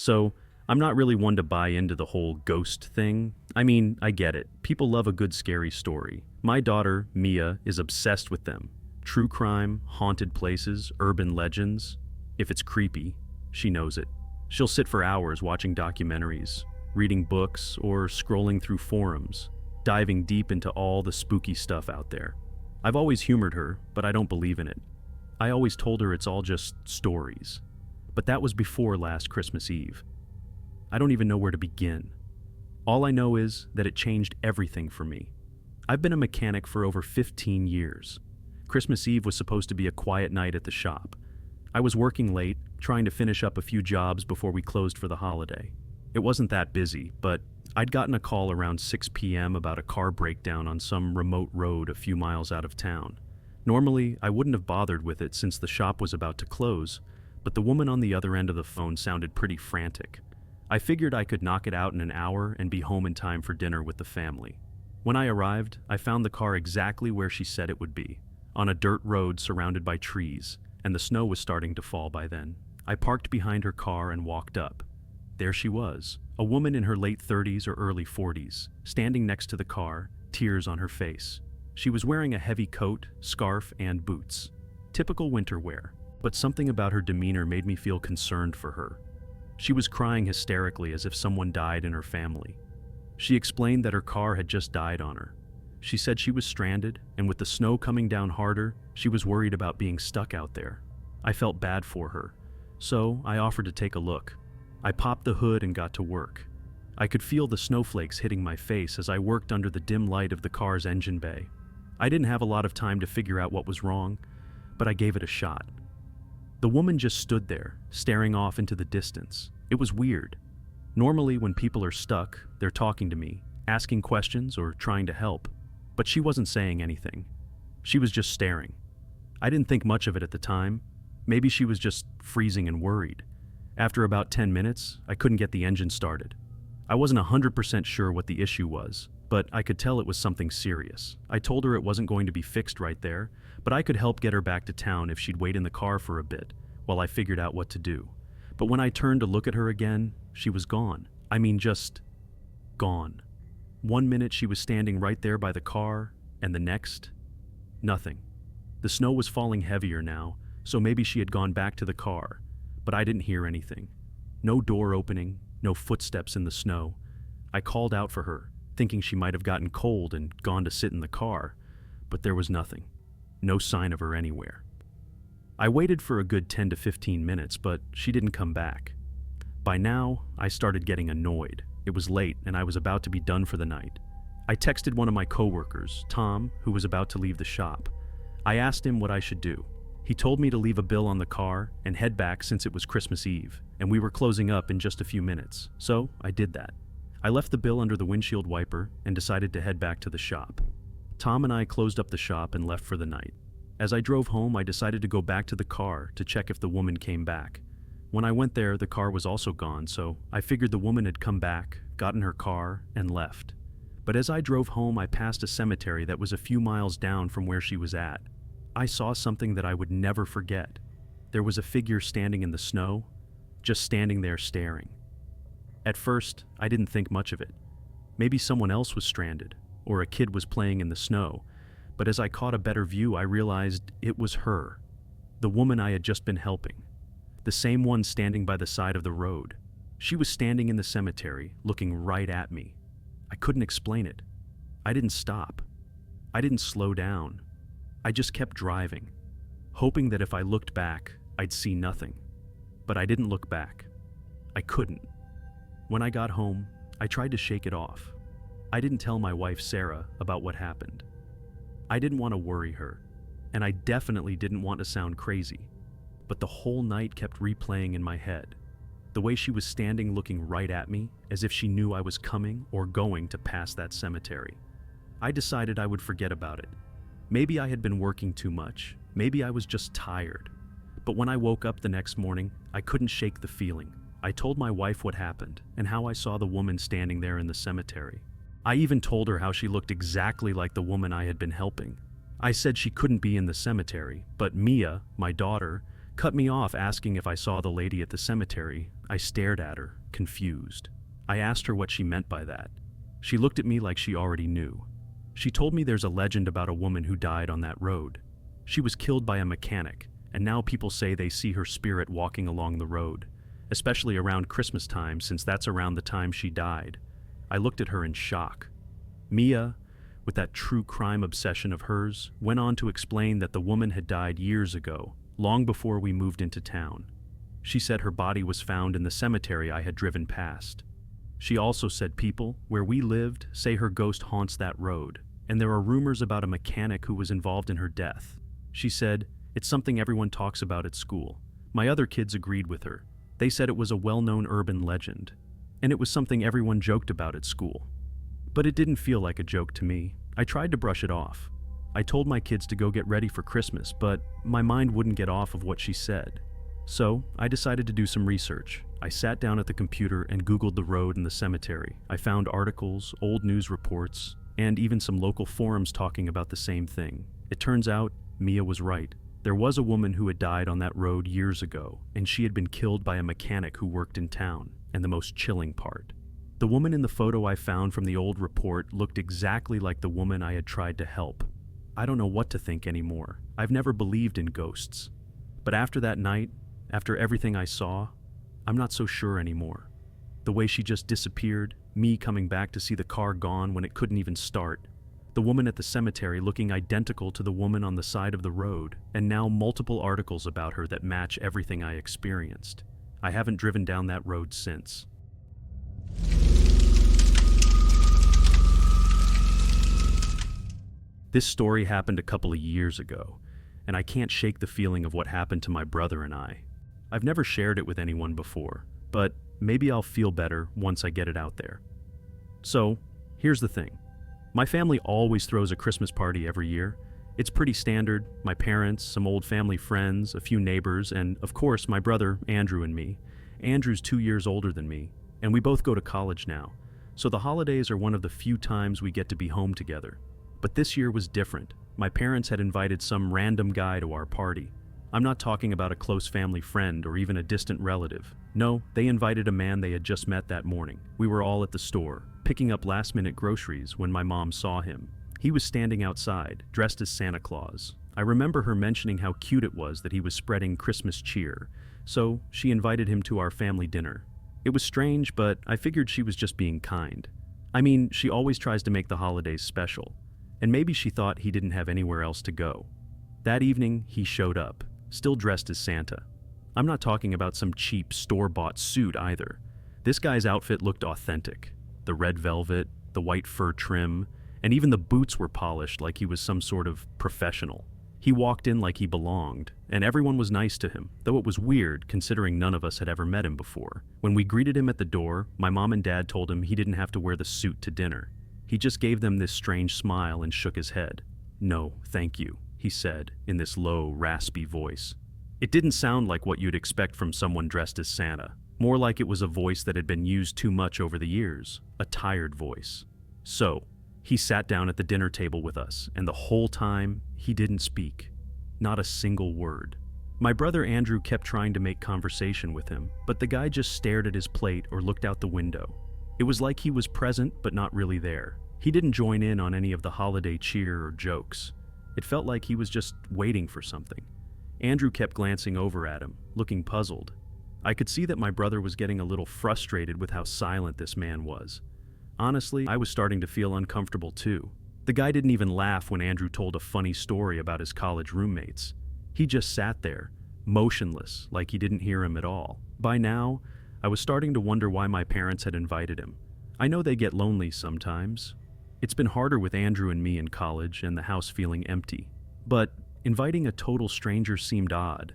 So, I'm not really one to buy into the whole ghost thing. I mean, I get it. People love a good scary story. My daughter, Mia, is obsessed with them. True crime, haunted places, urban legends. If it's creepy, she knows it. She'll sit for hours watching documentaries, reading books, or scrolling through forums, diving deep into all the spooky stuff out there. I've always humored her, but I don't believe in it. I always told her it's all just stories. But that was before last Christmas Eve. I don't even know where to begin. All I know is that it changed everything for me. I've been a mechanic for over 15 years. Christmas Eve was supposed to be a quiet night at the shop. I was working late, trying to finish up a few jobs before we closed for the holiday. It wasn't that busy, but I'd gotten a call around 6 p.m. about a car breakdown on some remote road a few miles out of town. Normally, I wouldn't have bothered with it since the shop was about to close, but the woman on the other end of the phone sounded pretty frantic. I figured I could knock it out in an hour and be home in time for dinner with the family. When I arrived, I found the car exactly where she said it would be, on a dirt road surrounded by trees, and the snow was starting to fall by then. I parked behind her car and walked up. There she was, a woman in her late 30s or early 40s, standing next to the car, tears on her face. She was wearing a heavy coat, scarf, and boots. Typical winter wear, but something about her demeanor made me feel concerned for her. She was crying hysterically as if someone died in her family. She explained that her car had just died on her. She said she was stranded, and with the snow coming down harder, she was worried about being stuck out there. I felt bad for her, so I offered to take a look. I popped the hood and got to work. I could feel the snowflakes hitting my face as I worked under the dim light of the car's engine bay. I didn't have a lot of time to figure out what was wrong, but I gave it a shot. The woman just stood there, staring off into the distance. It was weird. Normally, when people are stuck, they're talking to me, asking questions or trying to help. But she wasn't saying anything. She was just staring. I didn't think much of it at the time. Maybe she was just freezing and worried. After about 10 minutes, I couldn't get the engine started. I wasn't 100% sure what the issue was, but I could tell it was something serious. I told her it wasn't going to be fixed right there, but I could help get her back to town if she'd wait in the car for a bit, while I figured out what to do. But when I turned to look at her again, she was gone. I mean, just gone. 1 minute she was standing right there by the car, and the next, nothing. The snow was falling heavier now, so maybe she had gone back to the car, but I didn't hear anything. No door opening, no footsteps in the snow. I called out for her, thinking she might have gotten cold and gone to sit in the car, but there was nothing. No sign of her anywhere. I waited for a good 10 to 15 minutes, but she didn't come back. By now, I started getting annoyed. It was late, and I was about to be done for the night. I texted one of my coworkers, Tom, who was about to leave the shop. I asked him what I should do. He told me to leave a bill on the car and head back since it was Christmas Eve, and we were closing up in just a few minutes, so I did that. I left the bill under the windshield wiper and decided to head back to the shop. Tom and I closed up the shop and left for the night. As I drove home, I decided to go back to the car to check if the woman came back. When I went there, the car was also gone, so I figured the woman had come back, got in her car, and left. But as I drove home, I passed a cemetery that was a few miles down from where she was at. I saw something that I would never forget. There was a figure standing in the snow, just standing there staring. At first, I didn't think much of it. Maybe someone else was stranded, or a kid was playing in the snow, but as I caught a better view, I realized it was her, the woman I had just been helping, the same one standing by the side of the road. She was standing in the cemetery, looking right at me. I couldn't explain it. I didn't stop. I didn't slow down. I just kept driving, hoping that if I looked back, I'd see nothing. But I didn't look back. I couldn't. When I got home, I tried to shake it off. I didn't tell my wife, Sarah, about what happened. I didn't want to worry her, and I definitely didn't want to sound crazy. But the whole night kept replaying in my head. The way she was standing looking right at me, as if she knew I was coming or going to pass that cemetery. I decided I would forget about it. Maybe I had been working too much. Maybe I was just tired. But when I woke up the next morning, I couldn't shake the feeling. I told my wife what happened and how I saw the woman standing there in the cemetery. I even told her how she looked exactly like the woman I had been helping. I said she couldn't be in the cemetery, but Mia, my daughter, cut me off asking if I saw the lady at the cemetery, I stared at her, confused. I asked her what she meant by that. She looked at me like she already knew. She told me there's a legend about a woman who died on that road. She was killed by a mechanic, and now people say they see her spirit walking along the road, especially around Christmas time since that's around the time she died. I looked at her in shock. Mia, with that true crime obsession of hers, went on to explain that the woman had died years ago, long before we moved into town. She said her body was found in the cemetery I had driven past. She also said people, where we lived, say her ghost haunts that road, and there are rumors about a mechanic who was involved in her death. She said, "It's something everyone talks about at school." My other kids agreed with her. They said it was a well-known urban legend, and it was something everyone joked about at school. But it didn't feel like a joke to me. I tried to brush it off. I told my kids to go get ready for Christmas, but my mind wouldn't get off of what she said. So I decided to do some research. I sat down at the computer and Googled the road and the cemetery. I found articles, old news reports, and even some local forums talking about the same thing. It turns out Mia was right. There was a woman who had died on that road years ago, and she had been killed by a mechanic who worked in town. And the most chilling part, the woman in the photo I found from the old report looked exactly like the woman I had tried to help. I don't know what to think anymore. I've never believed in ghosts. But after that night, after everything I saw, I'm not so sure anymore. The way she just disappeared, me coming back to see the car gone when it couldn't even start, the woman at the cemetery looking identical to the woman on the side of the road, and now multiple articles about her that match everything I experienced. I haven't driven down that road since. This story happened a couple of years ago, and I can't shake the feeling of what happened to my brother and I. I've never shared it with anyone before, but maybe I'll feel better once I get it out there. So, here's the thing. My family always throws a Christmas party every year. It's pretty standard. My parents, some old family friends, a few neighbors, and of course my brother, Andrew, and me. Andrew's 2 years older than me, and we both go to college now. So the holidays are one of the few times we get to be home together. But this year was different. My parents had invited some random guy to our party. I'm not talking about a close family friend or even a distant relative. No, they invited a man they had just met that morning. We were all at the store, picking up last-minute groceries when my mom saw him. He was standing outside, dressed as Santa Claus. I remember her mentioning how cute it was that he was spreading Christmas cheer, so she invited him to our family dinner. It was strange, but I figured she was just being kind. I mean, she always tries to make the holidays special, and maybe she thought he didn't have anywhere else to go. That evening, he showed up, still dressed as Santa. I'm not talking about some cheap store-bought suit either. This guy's outfit looked authentic. The red velvet, the white fur trim, and even the boots were polished like he was some sort of professional. He walked in like he belonged, and everyone was nice to him, though it was weird considering none of us had ever met him before. When we greeted him at the door, my mom and dad told him he didn't have to wear the suit to dinner. He just gave them this strange smile and shook his head. "No, thank you," he said in this low, raspy voice. It didn't sound like what you'd expect from someone dressed as Santa. More like it was a voice that had been used too much over the years, a tired voice. So, he sat down at the dinner table with us, and the whole time, he didn't speak. Not a single word. My brother Andrew kept trying to make conversation with him, but the guy just stared at his plate or looked out the window. It was like he was present, but not really there. He didn't join in on any of the holiday cheer or jokes. It felt like he was just waiting for something. Andrew kept glancing over at him, looking puzzled. I could see that my brother was getting a little frustrated with how silent this man was. Honestly, I was starting to feel uncomfortable too. The guy didn't even laugh when Andrew told a funny story about his college roommates. He just sat there, motionless, like he didn't hear him at all. By now, I was starting to wonder why my parents had invited him. I know they get lonely sometimes. It's been harder with Andrew and me in college and the house feeling empty. But inviting a total stranger seemed odd.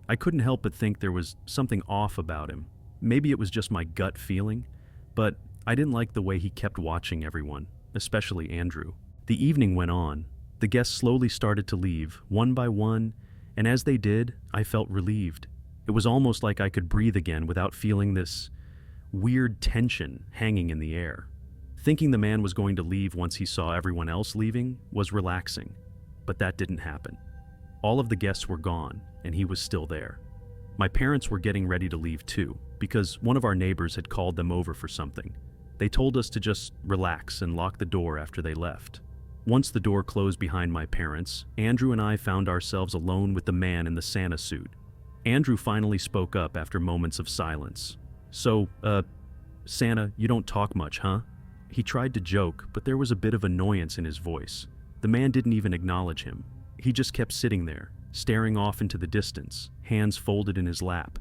I couldn't help but think there was something off about him. Maybe it was just my gut feeling, but I didn't like the way he kept watching everyone, especially Andrew. The evening went on. The guests slowly started to leave, one by one, and as they did, I felt relieved. It was almost like I could breathe again without feeling this weird tension hanging in the air. Thinking the man was going to leave once he saw everyone else leaving was relaxing, but that didn't happen. All of the guests were gone, and he was still there. My parents were getting ready to leave too, because one of our neighbors had called them over for something. They told us to just relax and lock the door after they left. Once the door closed behind my parents, Andrew and I found ourselves alone with the man in the Santa suit. Andrew finally spoke up after moments of silence. "So, Santa, you don't talk much, huh?" He tried to joke, but there was a bit of annoyance in his voice. The man didn't even acknowledge him. He just kept sitting there, staring off into the distance, hands folded in his lap.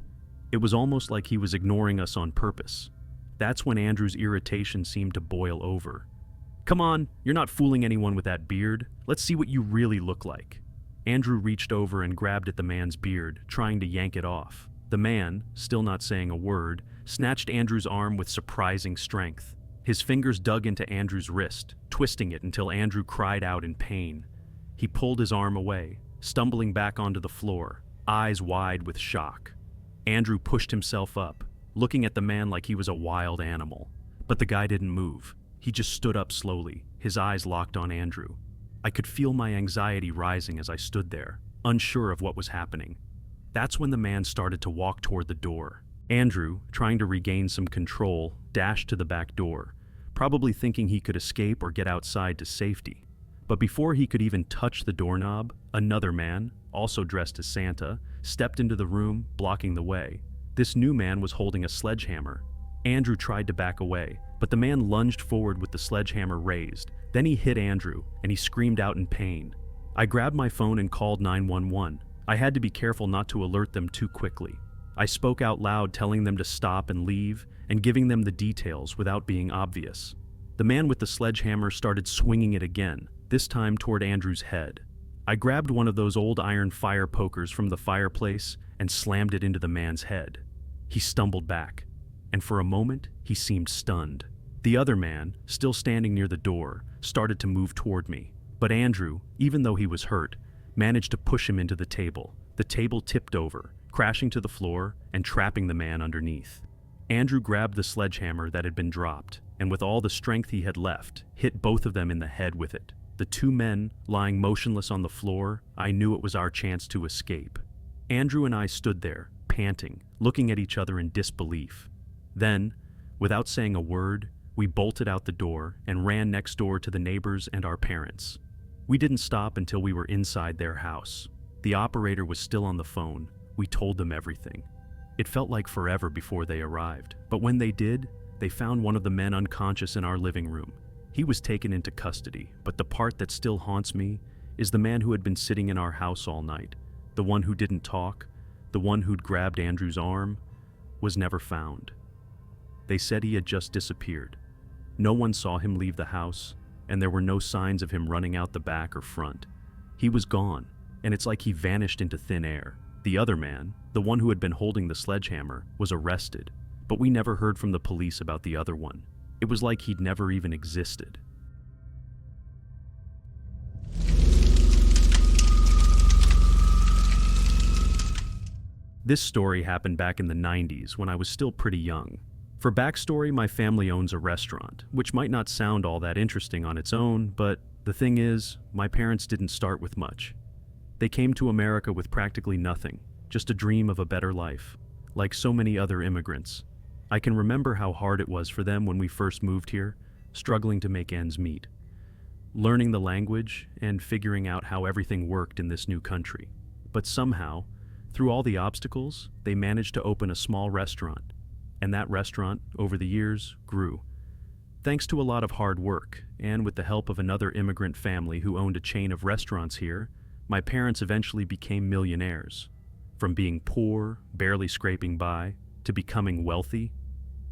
It was almost like he was ignoring us on purpose. That's when Andrew's irritation seemed to boil over. "Come on, you're not fooling anyone with that beard. Let's see what you really look like." Andrew reached over and grabbed at the man's beard, trying to yank it off. The man, still not saying a word, snatched Andrew's arm with surprising strength. His fingers dug into Andrew's wrist, twisting it until Andrew cried out in pain. He pulled his arm away, stumbling back onto the floor, eyes wide with shock. Andrew pushed himself up, looking at the man like he was a wild animal. But the guy didn't move. He just stood up slowly, his eyes locked on Andrew. I could feel my anxiety rising as I stood there, unsure of what was happening. That's when the man started to walk toward the door. Andrew, trying to regain some control, dashed to the back door, probably thinking he could escape or get outside to safety. But before he could even touch the doorknob, another man, also dressed as Santa, stepped into the room, blocking the way. This new man was holding a sledgehammer. Andrew tried to back away, but the man lunged forward with the sledgehammer raised. Then he hit Andrew, and he screamed out in pain. I grabbed my phone and called 911. I had to be careful not to alert them too quickly. I spoke out loud, telling them to stop and leave, and giving them the details without being obvious. The man with the sledgehammer started swinging it again, this time toward Andrew's head. I grabbed one of those old iron fire pokers from the fireplace and slammed it into the man's head. He stumbled back, and for a moment, he seemed stunned. The other man, still standing near the door, started to move toward me. But Andrew, even though he was hurt, managed to push him into the table. The table tipped over, crashing to the floor and trapping the man underneath. Andrew grabbed the sledgehammer that had been dropped, and with all the strength he had left, hit both of them in the head with it. The two men, lying motionless on the floor, I knew it was our chance to escape. Andrew and I stood there, panting, looking at each other in disbelief. Then, without saying a word, we bolted out the door and ran next door to the neighbors and our parents. We didn't stop until we were inside their house. The operator was still on the phone. We told them everything. It felt like forever before they arrived, but when they did, they found one of the men unconscious in our living room. He was taken into custody, but the part that still haunts me is the man who had been sitting in our house all night, the one who didn't talk, the one who'd grabbed Andrew's arm, was never found. They said he had just disappeared. No one saw him leave the house, and there were no signs of him running out the back or front. He was gone, and it's like he vanished into thin air. The other man, the one who had been holding the sledgehammer, was arrested, but we never heard from the police about the other one. It was like he'd never even existed. This story happened back in the 90s when I was still pretty young. For backstory, my family owns a restaurant, which might not sound all that interesting on its own, but the thing is, my parents didn't start with much. They came to America with practically nothing, just a dream of a better life. Like so many other immigrants, I can remember how hard it was for them when we first moved here, struggling to make ends meet, learning the language and figuring out how everything worked in this new country. But somehow, through all the obstacles, they managed to open a small restaurant, and that restaurant, over the years, grew. Thanks to a lot of hard work, and with the help of another immigrant family who owned a chain of restaurants here, my parents eventually became millionaires. From being poor, barely scraping by, to becoming wealthy.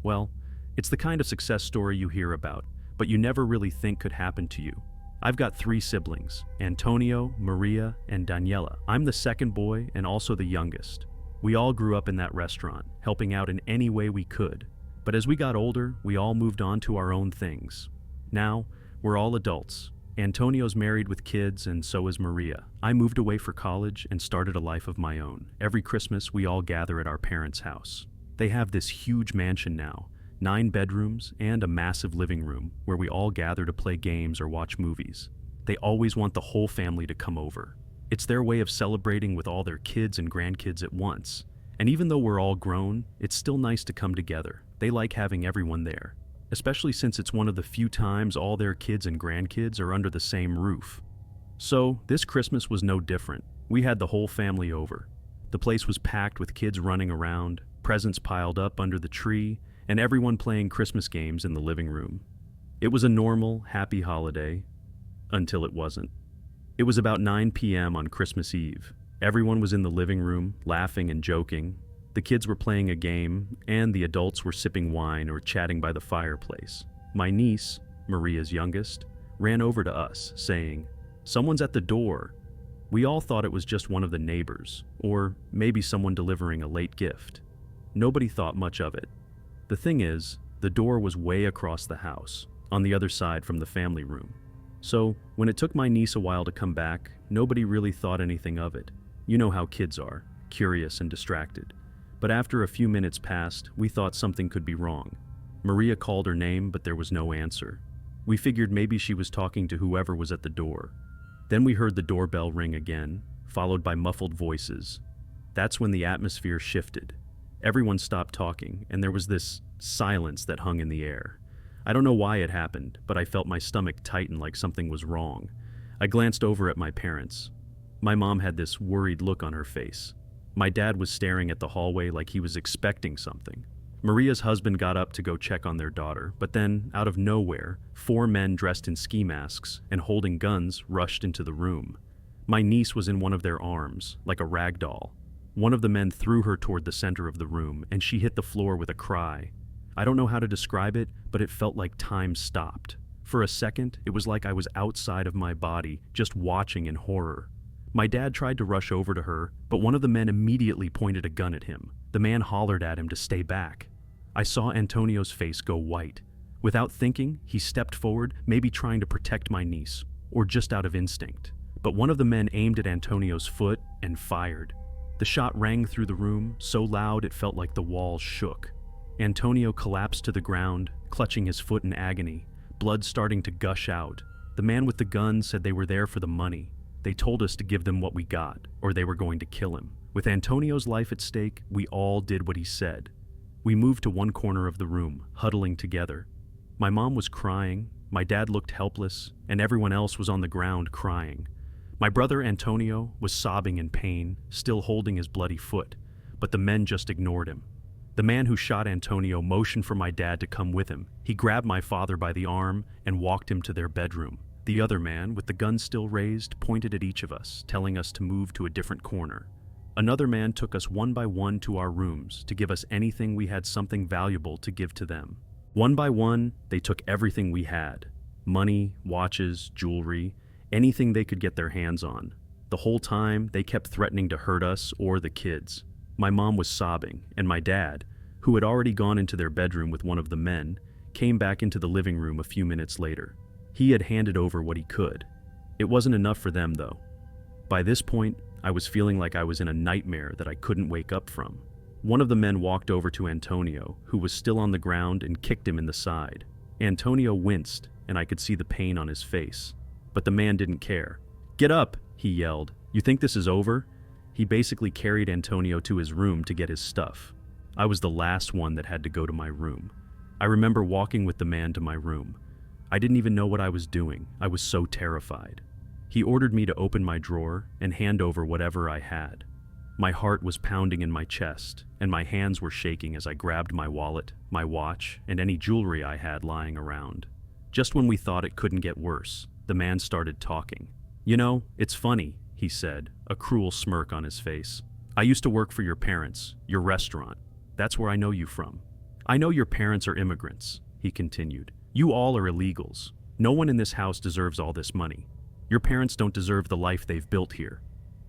Well, it's the kind of success story you hear about, but you never really think could happen to you. I've got 3 siblings, Antonio, Maria, and Daniela. I'm the second boy and also the youngest. We all grew up in that restaurant, helping out in any way we could. But as we got older, we all moved on to our own things. Now, we're all adults. Antonio's married with kids, and so is Maria. I moved away for college and started a life of my own. Every Christmas, we all gather at our parents' house. They have this huge mansion now, 9 bedrooms and a massive living room where we all gather to play games or watch movies. They always want the whole family to come over. It's their way of celebrating with all their kids and grandkids at once. And even though we're all grown, it's still nice to come together. They like having everyone there, especially since it's one of the few times all their kids and grandkids are under the same roof. So, this Christmas was no different. We had the whole family over. The place was packed with kids running around, presents piled up under the tree, and everyone playing Christmas games in the living room. It was a normal, happy holiday, until it wasn't. It was about 9 p.m. on Christmas Eve. Everyone was in the living room, laughing and joking. The kids were playing a game, and the adults were sipping wine or chatting by the fireplace. My niece, Maria's youngest, ran over to us, saying, "Someone's at the door." We all thought it was just one of the neighbors, or maybe someone delivering a late gift. Nobody thought much of it. The thing is, the door was way across the house, on the other side from the family room. So, when it took my niece a while to come back, nobody really thought anything of it. You know how kids are, curious and distracted. But after a few minutes passed, we thought something could be wrong. Maria called her name, but there was no answer. We figured maybe she was talking to whoever was at the door. Then we heard the doorbell ring again, followed by muffled voices. That's when the atmosphere shifted. Everyone stopped talking, and there was this silence that hung in the air. I don't know why it happened, but I felt my stomach tighten like something was wrong. I glanced over at my parents. My mom had this worried look on her face. My dad was staring at the hallway like he was expecting something. Maria's husband got up to go check on their daughter, but then, out of nowhere, 4 men dressed in ski masks and holding guns rushed into the room. My niece was in one of their arms, like a rag doll. One of the men threw her toward the center of the room, and she hit the floor with a cry. I don't know how to describe it, but it felt like time stopped. For a second, it was like I was outside of my body, just watching in horror. My dad tried to rush over to her, but one of the men immediately pointed a gun at him. The man hollered at him to stay back. I saw Antonio's face go white. Without thinking, he stepped forward, maybe trying to protect my niece, or just out of instinct. But one of the men aimed at Antonio's foot and fired. The shot rang through the room, so loud it felt like the walls shook. Antonio collapsed to the ground, clutching his foot in agony, blood starting to gush out. The man with the gun said they were there for the money. They told us to give them what we got, or they were going to kill him. With Antonio's life at stake, we all did what he said. We moved to one corner of the room, huddling together. My mom was crying, my dad looked helpless, and everyone else was on the ground crying. My brother Antonio was sobbing in pain, still holding his bloody foot, but the men just ignored him. The man who shot Antonio motioned for my dad to come with him. He grabbed my father by the arm and walked him to their bedroom. The other man, with the gun still raised, pointed at each of us, telling us to move to a different corner. Another man took us one by one to our rooms to give us anything we had something valuable to give to them. One by one, they took everything we had. Money, watches, jewelry, anything they could get their hands on. The whole time, they kept threatening to hurt us or the kids. My mom was sobbing, and my dad, who had already gone into their bedroom with one of the men, came back into the living room a few minutes later. He had handed over what he could. It wasn't enough for them, though. By this point, I was feeling like I was in a nightmare that I couldn't wake up from. One of the men walked over to Antonio, who was still on the ground, and kicked him in the side. Antonio winced, and I could see the pain on his face. But the man didn't care. "Get up!" he yelled. "You think this is over?" He basically carried Antonio to his room to get his stuff. I was the last one that had to go to my room. I remember walking with the man to my room. I didn't even know what I was doing. I was so terrified. He ordered me to open my drawer and hand over whatever I had. My heart was pounding in my chest, and my hands were shaking as I grabbed my wallet, my watch, and any jewelry I had lying around. Just when we thought it couldn't get worse, the man started talking. "You know, it's funny," he said, a cruel smirk on his face. "I used to work for your parents, your restaurant. That's where I know you from. I know your parents are immigrants," he continued. "You all are illegals. No one in this house deserves all this money. Your parents don't deserve the life they've built here."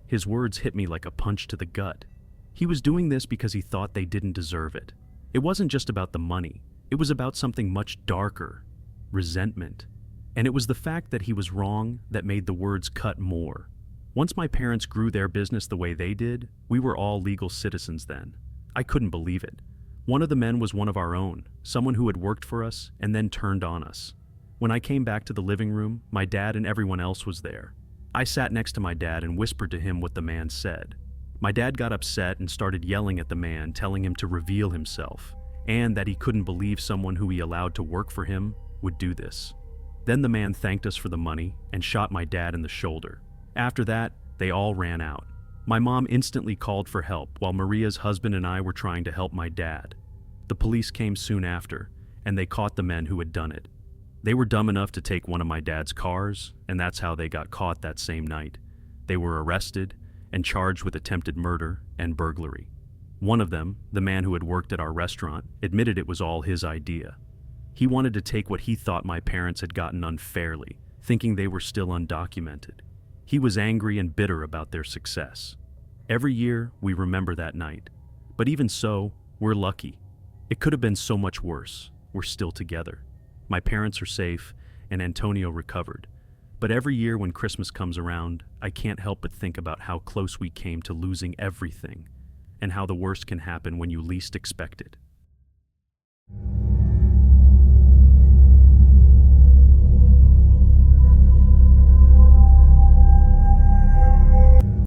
His words hit me like a punch to the gut. He was doing this because he thought they didn't deserve it. It wasn't just about the money. It was about something much darker: resentment. And it was the fact that he was wrong that made the words cut more. Once my parents grew their business the way they did, we were all legal citizens then. I couldn't believe it. One of the men was one of our own, someone who had worked for us and then turned on us. When I came back to the living room, my dad and everyone else was there. I sat next to my dad and whispered to him what the man said. My dad got upset and started yelling at the man, telling him to reveal himself, and that he couldn't believe someone who he allowed to work for him would do this. Then the man thanked us for the money and shot my dad in the shoulder. After that, they all ran out. My mom instantly called for help while Maria's husband and I were trying to help my dad. The police came soon after, and they caught the men who had done it. They were dumb enough to take one of my dad's cars, and that's how they got caught that same night. They were arrested and charged with attempted murder and burglary. One of them, the man who had worked at our restaurant, admitted it was all his idea. He wanted to take what he thought my parents had gotten unfairly, thinking they were still undocumented. He was angry and bitter about their success. Every year, we remember that night. But even so, we're lucky. It could have been so much worse. We're still together. My parents are safe, and Antonio recovered. But every year when Christmas comes around, I can't help but think about how close we came to losing everything, and how the worst can happen when you least expect it.